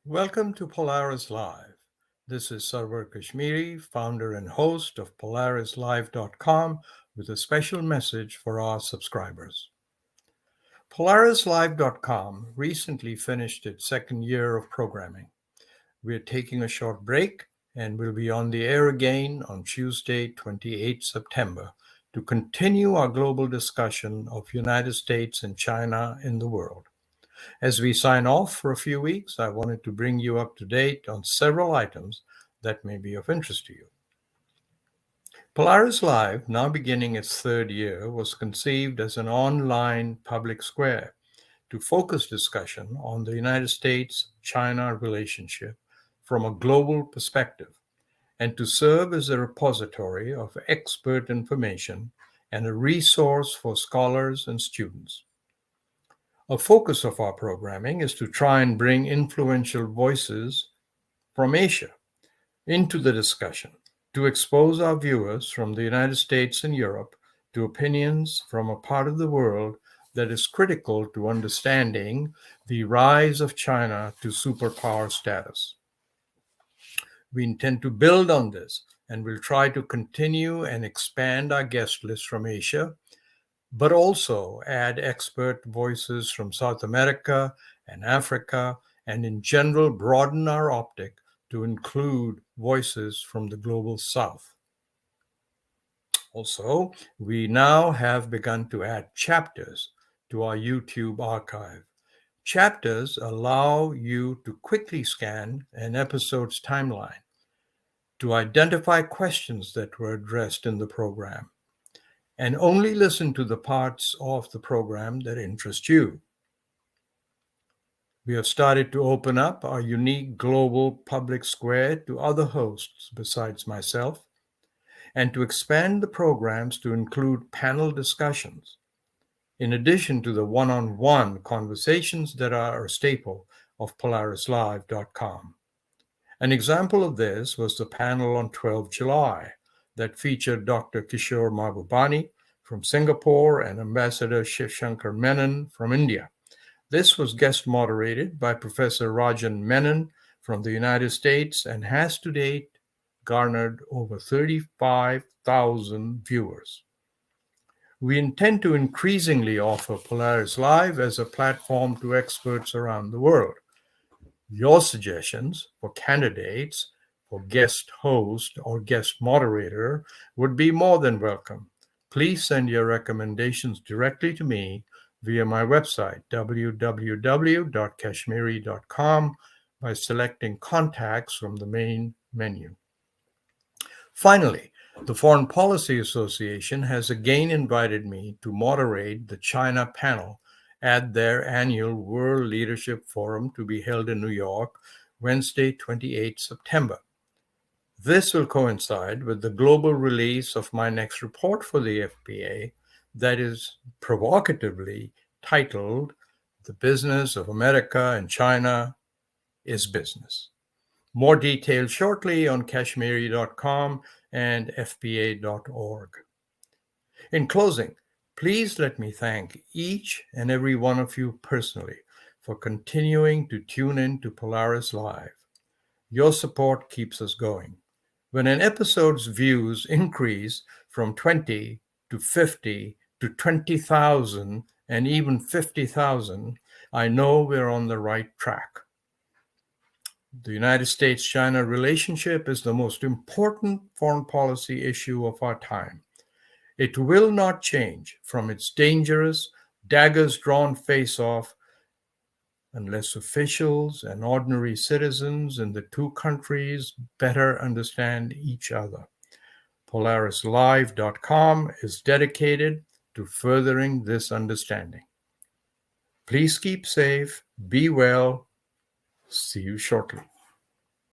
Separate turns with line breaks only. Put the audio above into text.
Welcome to Polaris Live. This is Sarwar Kashmiri, founder and host of PolarisLive.com, with a special message for our subscribers. PolarisLive.com recently finished its second year of programming. We're taking a short break and will be on the air again on Tuesday, 28 September, to continue our global discussion of United States and China in the world. As we sign off for a few weeks, I wanted to bring you up to date on several items that may be of interest to you. Polaris Live, now beginning its third year, was conceived as an online public square to focus discussion on the United States-China relationship from a global perspective, and to serve as a repository of expert information and a resource for scholars and students. A focus of our programming is to try and bring influential voices from Asia into the discussion, to expose our viewers from the United States and Europe to opinions from a part of the world that is critical to understanding the rise of China to superpower status. We intend to build on this and will try to continue and expand our guest list from Asia, but also add expert voices from South America and Africa, and in general broaden our optic to include voices from the global South. Also, we now have begun to add chapters to our YouTube archive. Chapters allow you to quickly scan an episode's timeline to identify questions that were addressed in the program, and only listen to the parts of the program that interest you. We have started to open up our unique global public square to other hosts besides myself, and to expand the programs to include panel discussions, in addition to the one-on-one conversations that are a staple of PolarisLive.com. An example of this was the panel on 12 July that featured Dr. Kishore Mahbubani from Singapore and Ambassador Shivshankar Menon from India. This was guest moderated by Professor Rajan Menon from the United States and has to date garnered over 35,000 viewers. We intend to increasingly offer Polaris Live as a platform to experts around the world. Your suggestions for candidates for guest host or guest moderator would be more than welcome. Please send your recommendations directly to me via my website, www.kashmiri.com, by selecting Contacts from the main menu. Finally, the Foreign Policy Association has again invited me to moderate the China panel at their annual World Leadership Forum to be held in New York, Wednesday, 28 September. This will coincide with the global release of my next report for the FPA that is provocatively titled, "The Business of America and China is Business." More details shortly on kashmiri.com and fpa.org. In closing, please let me thank each and every one of you personally for continuing to tune in to Polaris Live. Your support keeps us going. When an episode's views increase from 20 to 50 to 20,000 and even 50,000, I know we're on the right track. The United States-China relationship is the most important foreign policy issue of our time. It will not change from its dangerous, daggers-drawn face-off unless officials and ordinary citizens in the two countries better understand each other. PolarisLive.com is dedicated to furthering this understanding. Please keep safe, be well. See you shortly.